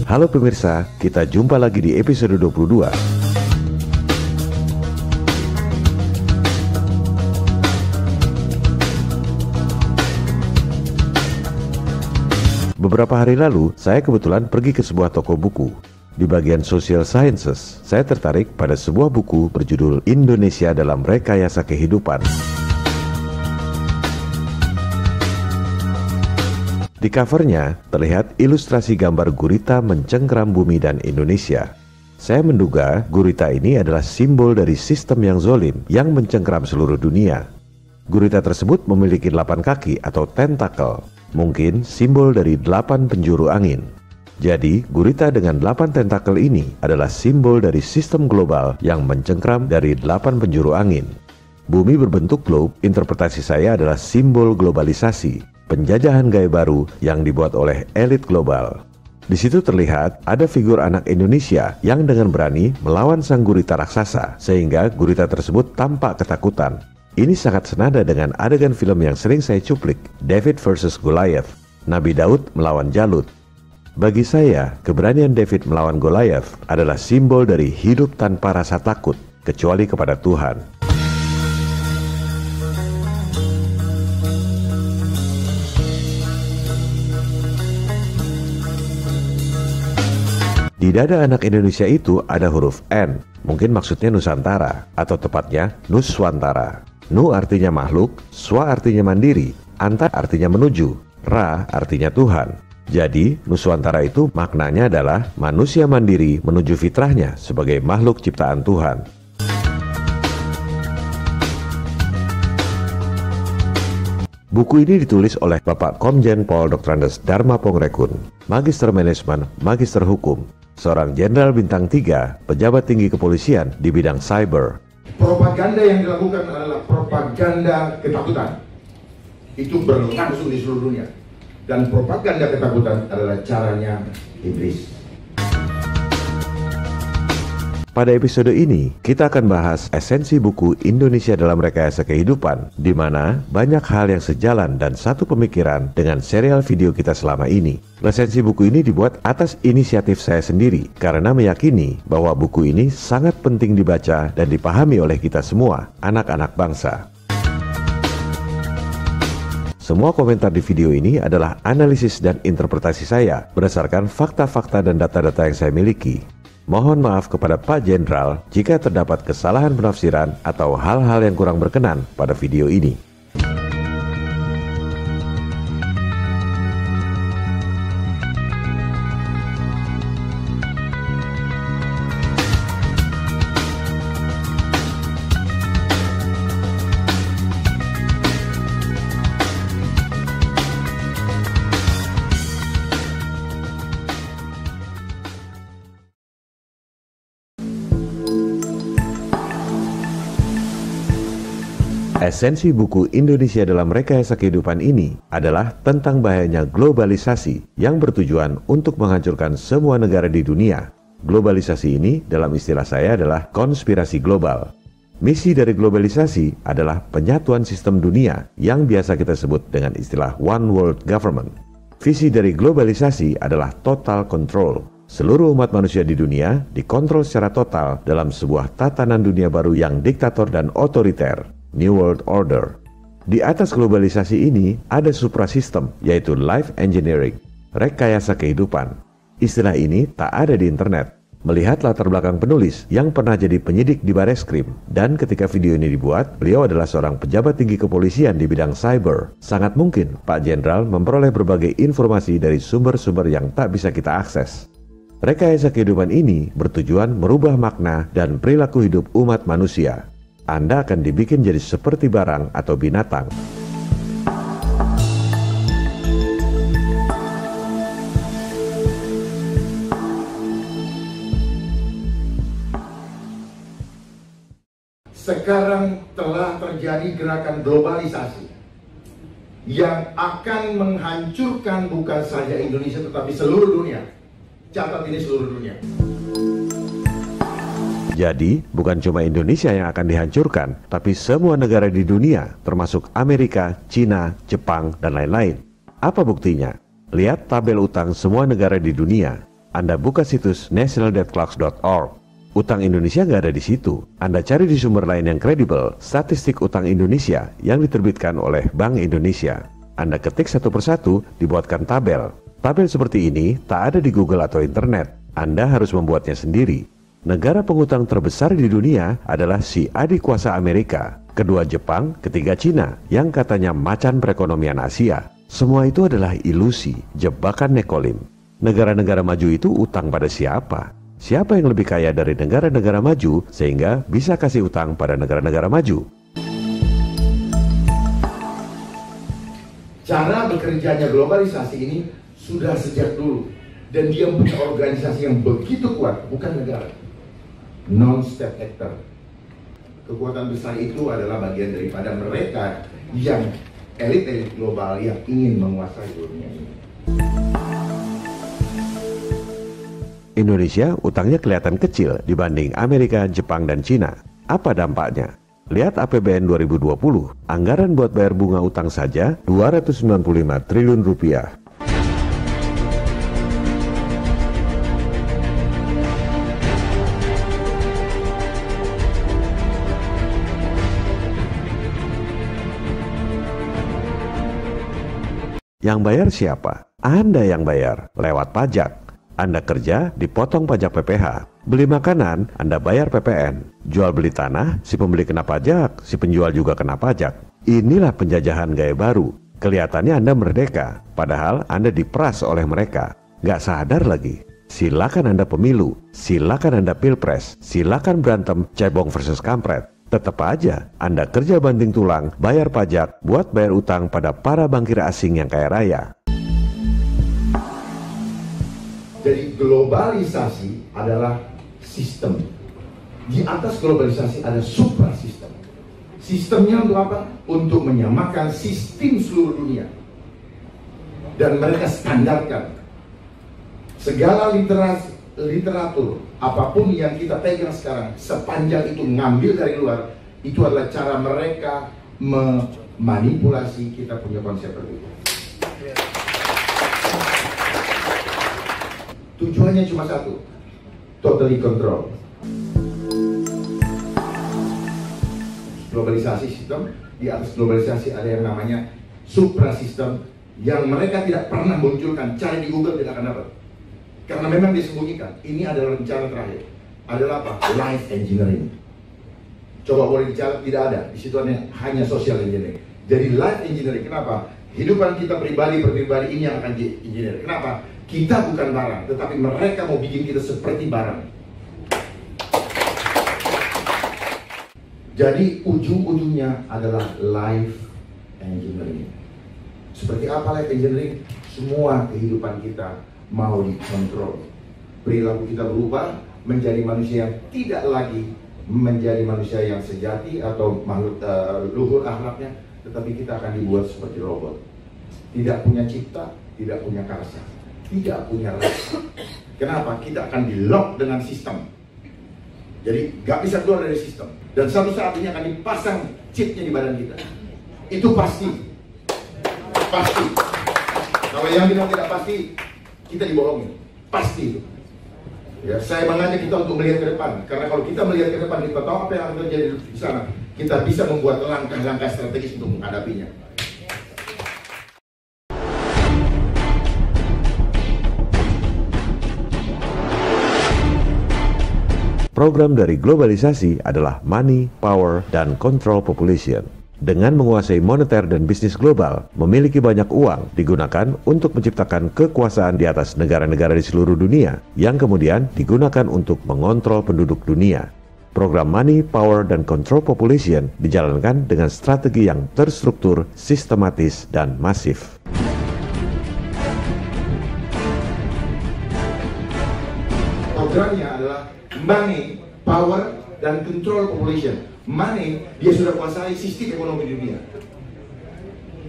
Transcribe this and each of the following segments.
Halo pemirsa, kita jumpa lagi di episode 22. Beberapa hari lalu, saya kebetulan pergi ke sebuah toko buku. Di bagian Social Sciences, saya tertarik pada sebuah buku berjudul Indonesia dalam Rekayasa Kehidupan. Di covernya terlihat ilustrasi gambar gurita mencengkeram bumi dan Indonesia. Saya menduga gurita ini adalah simbol dari sistem yang zolim yang mencengkeram seluruh dunia. Gurita tersebut memiliki 8 kaki atau tentakel, mungkin simbol dari 8 penjuru angin. Jadi, gurita dengan 8 tentakel ini adalah simbol dari sistem global yang mencengkeram dari 8 penjuru angin. Bumi berbentuk globe, interpretasi saya adalah simbol globalisasi, penjajahan gaya baru yang dibuat oleh elit global. Di situ terlihat ada figur anak Indonesia yang dengan berani melawan sang gurita raksasa, sehingga gurita tersebut tampak ketakutan. Ini sangat senada dengan adegan film yang sering saya cuplik, David vs Goliath, Nabi Daud melawan Jalut. Bagi saya, keberanian David melawan Goliath adalah simbol dari hidup tanpa rasa takut, kecuali kepada Tuhan. Di dada anak Indonesia itu ada huruf N, mungkin maksudnya Nusantara, atau tepatnya Nuswantara. Nu artinya makhluk, Swa artinya mandiri, Anta artinya menuju, Ra artinya Tuhan. Jadi, Nuswantara itu maknanya adalah manusia mandiri menuju fitrahnya sebagai makhluk ciptaan Tuhan. Buku ini ditulis oleh Bapak Komjen Pol Dr. Andes Dharma Pongrekun, Magister Manajemen, Magister Hukum, seorang Jenderal Bintang 3, pejabat tinggi kepolisian di bidang cyber. Propaganda yang dilakukan adalah propaganda ketakutan. Itu berlangsung di seluruh dunia. Dan propaganda ketakutan adalah caranya iblis. Pada episode ini, kita akan bahas esensi buku Indonesia dalam Rekayasa Kehidupan, di mana banyak hal yang sejalan dan satu pemikiran dengan serial video kita selama ini. Resensi buku ini dibuat atas inisiatif saya sendiri, karena meyakini bahwa buku ini sangat penting dibaca dan dipahami oleh kita semua, anak-anak bangsa. Semua komentar di video ini adalah analisis dan interpretasi saya berdasarkan fakta-fakta dan data-data yang saya miliki. Mohon maaf kepada Pak Jenderal jika terdapat kesalahan penafsiran atau hal-hal yang kurang berkenan pada video ini. Esensi buku Indonesia dalam Rekayasa Kehidupan ini adalah tentang bahayanya globalisasi yang bertujuan untuk menghancurkan semua negara di dunia. Globalisasi ini dalam istilah saya adalah konspirasi global. Misi dari globalisasi adalah penyatuan sistem dunia yang biasa kita sebut dengan istilah One World Government. Visi dari globalisasi adalah total control. Seluruh umat manusia di dunia dikontrol secara total dalam sebuah tatanan dunia baru yang diktator dan otoriter. New World Order. Di atas globalisasi ini ada suprasistem, yaitu life engineering, rekayasa kehidupan. Istilah ini tak ada di internet. Melihat latar belakang penulis yang pernah jadi penyidik di Bareskrim, dan ketika video ini dibuat, beliau adalah seorang pejabat tinggi kepolisian di bidang cyber. Sangat mungkin Pak Jenderal memperoleh berbagai informasi dari sumber-sumber yang tak bisa kita akses. Rekayasa kehidupan ini bertujuan merubah makna dan perilaku hidup umat manusia. Anda akan dibikin jadi seperti barang atau binatang. Sekarang telah terjadi gerakan globalisasi yang akan menghancurkan bukan saja Indonesia tetapi seluruh dunia. Catat ini seluruh dunia. Jadi, bukan cuma Indonesia yang akan dihancurkan, tapi semua negara di dunia, termasuk Amerika, Cina, Jepang, dan lain-lain. Apa buktinya? Lihat tabel utang semua negara di dunia. Anda buka situs nationaldebtclocks.org. Utang Indonesia nggak ada di situ. Anda cari di sumber lain yang kredibel, statistik utang Indonesia yang diterbitkan oleh Bank Indonesia. Anda ketik satu persatu, dibuatkan tabel. Tabel seperti ini tak ada di Google atau internet. Anda harus membuatnya sendiri. Negara pengutang terbesar di dunia adalah si adik kuasa Amerika, kedua Jepang, ketiga Cina, yang katanya macan perekonomian Asia. Semua itu adalah ilusi, jebakan Nekolim. Negara-negara maju itu utang pada siapa? Siapa yang lebih kaya dari negara-negara maju sehingga bisa kasih utang pada negara-negara maju? Cara bekerjanya globalisasi ini sudah sejak dulu. Dan dia punya organisasi yang begitu kuat, bukan negara. Non-state actor. Kekuatan besar itu adalah bagian daripada mereka yang elit-elit global yang ingin menguasai dunia ini. Indonesia utangnya kelihatan kecil dibanding Amerika, Jepang, dan Cina. Apa dampaknya? Lihat APBN 2020, anggaran buat bayar bunga utang saja 295 triliun rupiah. Yang bayar siapa? Anda yang bayar, lewat pajak. Anda kerja, dipotong pajak PPh. Beli makanan, Anda bayar PPN. Jual beli tanah, si pembeli kena pajak, si penjual juga kena pajak. Inilah penjajahan gaya baru. Kelihatannya Anda merdeka, padahal Anda diperas oleh mereka. Gak sadar lagi. Silakan Anda pemilu, silakan Anda pilpres, silakan berantem cebong versus kampret. Tetap aja, Anda kerja banting tulang, bayar pajak, buat bayar utang pada para bankir asing yang kaya raya. Jadi globalisasi adalah sistem. Di atas globalisasi ada suprasistem. Sistemnya untuk apa? Untuk menyamakan sistem seluruh dunia. Dan mereka standarkan. Segala literatur, apapun yang kita pegang sekarang, sepanjang itu ngambil dari luar, itu adalah cara mereka memanipulasi kita punya konsep berbeda. Tujuannya cuma satu, totally control. Globalisasi sistem, di atas globalisasi ada yang namanya suprasistem yang mereka tidak pernah munculkan, cari di Google tidak akan dapat. Karena memang disembunyikan. Ini adalah rencana terakhir. Adalah apa? Life engineering. Coba boleh dicatat, tidak ada. Di situ hanya social engineering. Jadi life engineering, kenapa? Kehidupan kita pribadi ini yang akan di-engineer. Kenapa? Kita bukan barang, tetapi mereka mau bikin kita seperti barang. Jadi ujung-ujungnya adalah life engineering. Seperti apa life engineering? Semua kehidupan kita mau dikontrol. Perilaku kita berubah menjadi manusia yang tidak lagi menjadi manusia yang sejati atau makhluk luhur akhlaknya, tetapi kita akan dibuat seperti robot. Tidak punya cipta, tidak punya karsa, tidak punya rasa. Kenapa? Kita akan di-lock dengan sistem. Jadi gak bisa keluar dari sistem. Dan satu saat ini akan dipasang chipnya di badan kita. Itu pasti. Pasti. Kalau yang bilang tidak pasti, kita dibohongin. Pasti itu. Ya, saya mengajak kita untuk melihat ke depan. Karena kalau kita melihat ke depan, kita tahu apa yang akan terjadi di sana. Kita bisa membuat langkah-langkah strategis untuk menghadapinya. Program dari globalisasi adalah money, power, dan control population. Dengan menguasai moneter dan bisnis global, memiliki banyak uang digunakan untuk menciptakan kekuasaan di atas negara-negara di seluruh dunia yang kemudian digunakan untuk mengontrol penduduk dunia. Program Money, Power, dan Control Population dijalankan dengan strategi yang terstruktur, sistematis, dan masif. Programnya adalah Money, Power, dan Control Population. Money, dia sudah kuasai sistem ekonomi dunia.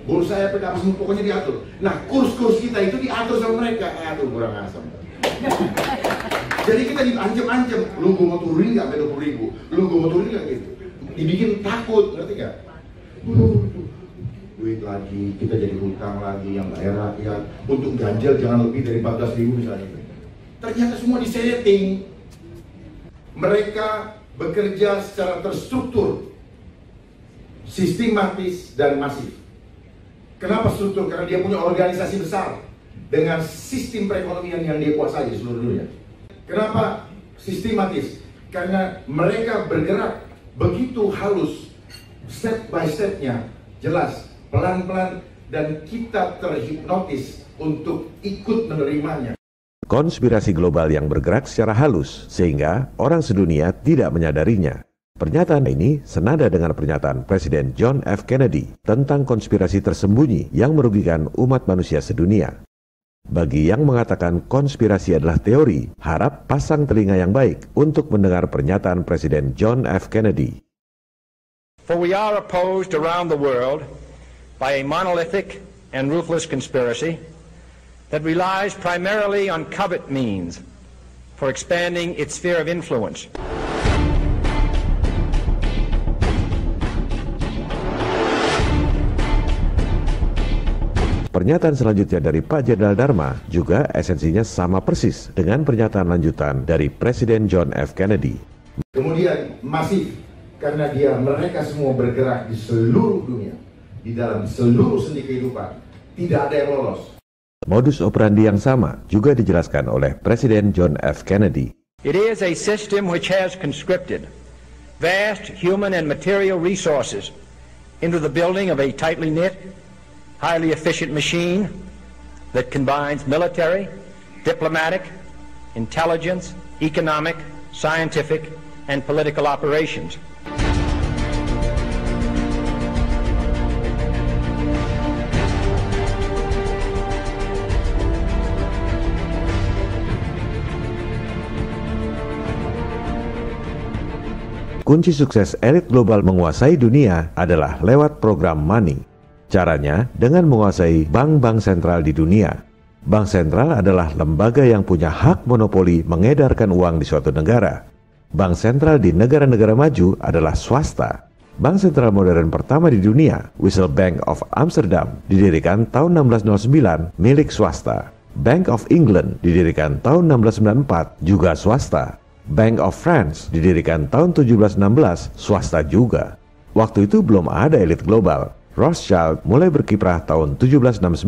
Bursa efek apa semua pokoknya diatur. Nah, kurs-kurs kita itu diatur sama mereka. Aduh, kurang asam. Jadi kita diancam-ancam. Lu gue mau turunin nggak sampai 20.000? Lu gue mau turunin nggak gitu? Dibikin takut, ngerti nggak? Duit lagi, kita jadi hutang lagi yang nggak rakyat. Untuk ganjil jangan lebih dari 14.000 misalnya. Ternyata semua disetting. Mereka bekerja secara terstruktur, sistematis dan masif. Kenapa struktur? Karena dia punya organisasi besar dengan sistem perekonomian yang dia kuasai di seluruh dunia. Kenapa sistematis? Karena mereka bergerak begitu halus, step by stepnya, jelas, pelan-pelan, dan kita terhipnotis untuk ikut menerimanya. Konspirasi global yang bergerak secara halus sehingga orang sedunia tidak menyadarinya. Pernyataan ini senada dengan pernyataan Presiden John F. Kennedy tentang konspirasi tersembunyi yang merugikan umat manusia sedunia. Bagi yang mengatakan konspirasi adalah teori, harap pasang telinga yang baik untuk mendengar pernyataan Presiden John F. Kennedy. For we are opposed around the world by a monolithic and ruthless conspiracy that relies primarily on covert means for expanding its sphere of influence. Pernyataan selanjutnya dari Pak Jenderal Dharma juga esensinya sama persis dengan pernyataan lanjutan dari Presiden John F. Kennedy. Kemudian masif, karena mereka semua bergerak di seluruh dunia, di dalam seluruh sendi kehidupan, tidak ada yang lolos. Modus operandi yang sama juga dijelaskan oleh Presiden John F. Kennedy. It is a system which has conscripted vast human and material resources into the building of a tightly knit, highly efficient machine that combines military, diplomatic, intelligence, economic, scientific, and political operations. Kunci sukses elit global menguasai dunia adalah lewat program money. Caranya dengan menguasai bank-bank sentral di dunia. Bank sentral adalah lembaga yang punya hak monopoli mengedarkan uang di suatu negara. Bank sentral di negara-negara maju adalah swasta. Bank sentral modern pertama di dunia, Wissel Bank of Amsterdam, didirikan tahun 1609 milik swasta. Bank of England didirikan tahun 1694 juga swasta. Bank of France didirikan tahun 1716 swasta juga. Waktu itu belum ada elit global. Rothschild mulai berkiprah tahun 1769.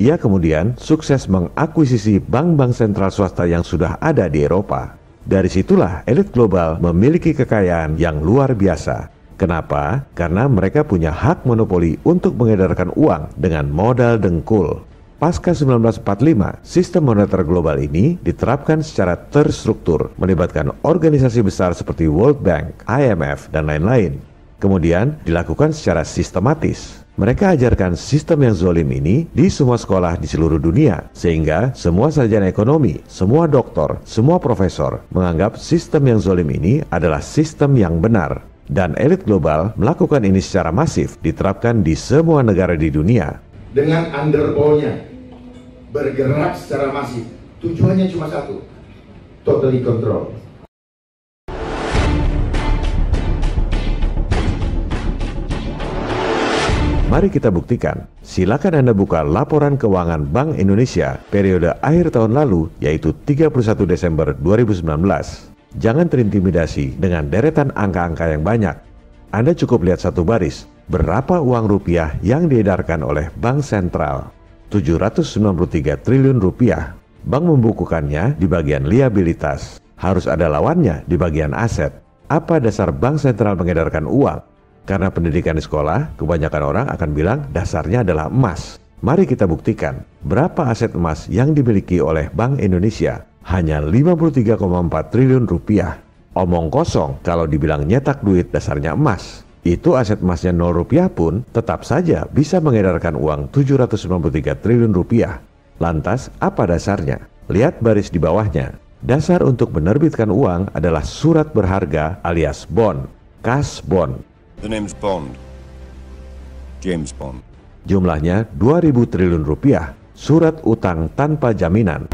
Ia kemudian sukses mengakuisisi bank-bank sentral swasta yang sudah ada di Eropa. Dari situlah elit global memiliki kekayaan yang luar biasa. Kenapa? Karena mereka punya hak monopoli untuk mengedarkan uang dengan modal dengkul. Pasca 1945, sistem moneter global ini diterapkan secara terstruktur, melibatkan organisasi besar seperti World Bank, IMF, dan lain-lain. Kemudian dilakukan secara sistematis. Mereka ajarkan sistem yang zolim ini di semua sekolah di seluruh dunia, sehingga semua sarjana ekonomi, semua doktor, semua profesor menganggap sistem yang zolim ini adalah sistem yang benar. Dan elit global melakukan ini secara masif, diterapkan di semua negara di dunia. Dengan underball-nya bergerak secara masif, tujuannya cuma satu, totally control. Mari kita buktikan. Silakan Anda buka laporan keuangan Bank Indonesia periode akhir tahun lalu, yaitu 31 Desember 2019. Jangan terintimidasi dengan deretan angka-angka yang banyak. Anda cukup lihat satu baris, berapa uang rupiah yang diedarkan oleh Bank Sentral. 793 triliun rupiah. Bank membukukannya di bagian liabilitas. Harus ada lawannya di bagian aset. Apa dasar Bank Sentral mengedarkan uang? Karena pendidikan di sekolah, kebanyakan orang akan bilang dasarnya adalah emas. Mari kita buktikan berapa aset emas yang dimiliki oleh Bank Indonesia. Hanya 53,4 triliun rupiah. Omong kosong kalau dibilang nyetak duit dasarnya emas. Itu aset emasnya 0 rupiah pun tetap saja bisa mengedarkan uang 793 triliun rupiah. Lantas apa dasarnya? Lihat baris di bawahnya. Dasar untuk menerbitkan uang adalah surat berharga alias bond, cash bond. The name's Bond. James Bond. Jumlahnya 2.000 triliun rupiah. Surat utang tanpa jaminan.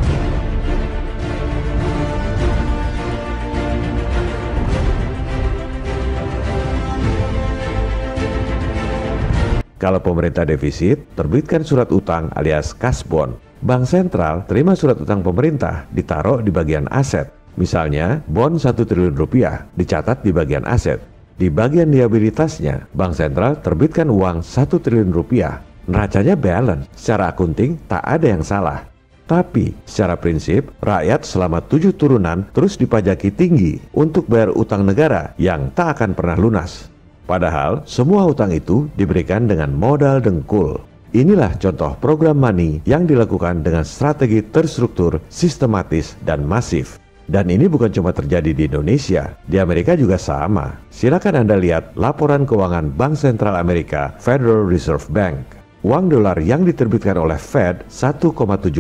Kalau pemerintah defisit, terbitkan surat utang alias cash bond. Bank sentral terima surat utang pemerintah ditaruh di bagian aset. Misalnya, bon 1 triliun rupiah dicatat di bagian aset. Di bagian liabilitasnya, bank sentral terbitkan uang 1 triliun rupiah. Neracanya balance, secara akunting tak ada yang salah. Tapi, secara prinsip, rakyat selama 7 turunan terus dipajaki tinggi untuk bayar utang negara yang tak akan pernah lunas. Padahal, semua utang itu diberikan dengan modal dengkul. Inilah contoh program money yang dilakukan dengan strategi terstruktur, sistematis, dan masif. Dan ini bukan cuma terjadi di Indonesia, di Amerika juga sama. Silakan Anda lihat laporan keuangan Bank Sentral Amerika, Federal Reserve Bank. Uang dolar yang diterbitkan oleh Fed 1,7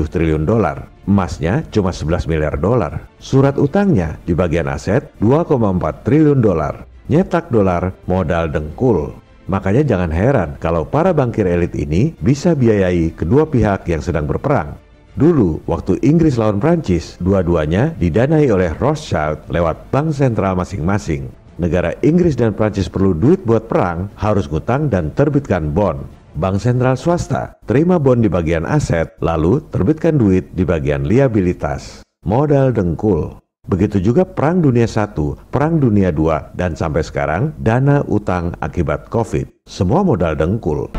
triliun dolar. Emasnya cuma 11 miliar dolar. Surat utangnya di bagian aset 2,4 triliun dolar. Nyetak dolar modal dengkul. Makanya jangan heran kalau para bankir elit ini bisa biayai kedua pihak yang sedang berperang. Dulu, waktu Inggris lawan Prancis, dua-duanya didanai oleh Rothschild lewat bank sentral masing-masing. Negara Inggris dan Prancis perlu duit buat perang, harus ngutang dan terbitkan bond. Bank sentral swasta terima bond di bagian aset, lalu terbitkan duit di bagian liabilitas. Modal dengkul. Begitu juga Perang Dunia I, Perang Dunia II, dan sampai sekarang dana utang akibat COVID. Semua modal dengkul.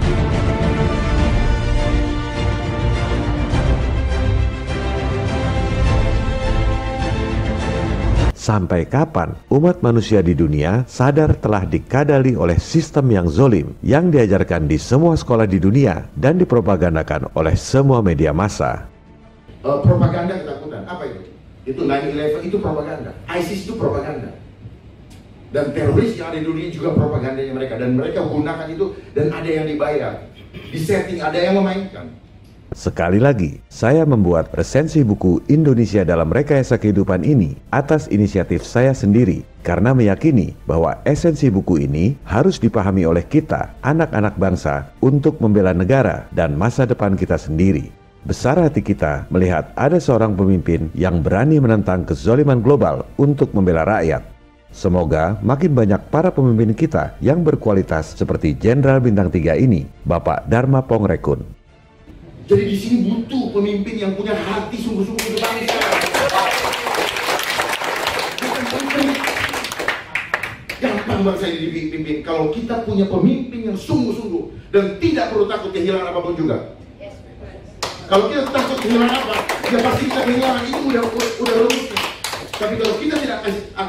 Sampai kapan umat manusia di dunia sadar telah dikadali oleh sistem yang zolim yang diajarkan di semua sekolah di dunia dan dipropagandakan oleh semua media massa? Propaganda ketakutan, apa itu? Itu 9/11 itu propaganda, ISIS itu propaganda. Dan teroris yang ada di dunia juga propagandanya mereka. Dan mereka gunakan itu dan ada yang dibayar. Di setting ada yang memainkan. Sekali lagi, saya membuat resensi buku Indonesia dalam Rekayasa Kehidupan ini atas inisiatif saya sendiri karena meyakini bahwa esensi buku ini harus dipahami oleh kita, anak-anak bangsa, untuk membela negara dan masa depan kita sendiri. Besar hati kita melihat ada seorang pemimpin yang berani menentang kezaliman global untuk membela rakyat. Semoga makin banyak para pemimpin kita yang berkualitas seperti Jenderal Bintang 3 ini, Bapak Dharma Pongrekun. Jadi di sini butuh pemimpin yang punya hati sungguh-sungguh untuk bangsa. Bukan pemimpin. Gampang bangsa ini dipimpin kalau kita punya pemimpin yang sungguh-sungguh dan tidak perlu takut kehilangan apapun juga. Kalau kita takut kehilangan apa, ya pasti kita kehilangan. Itu udah rumus. Tapi kalau kita tidak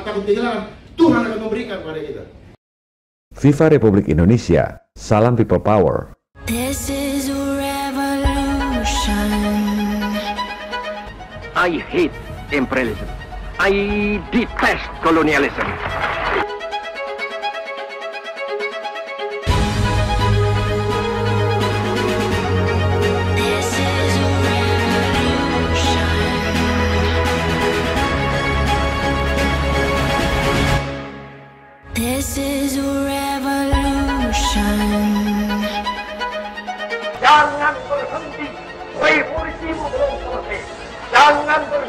takut kehilangan, Tuhan akan memberikan kepada kita. Viva Republik Indonesia. Salam People Power. This is a revolution. I hate imperialism. I detest colonialism. This is a revolution. Jangan berhenti, revolusimu belum selesai. Jangan berhenti.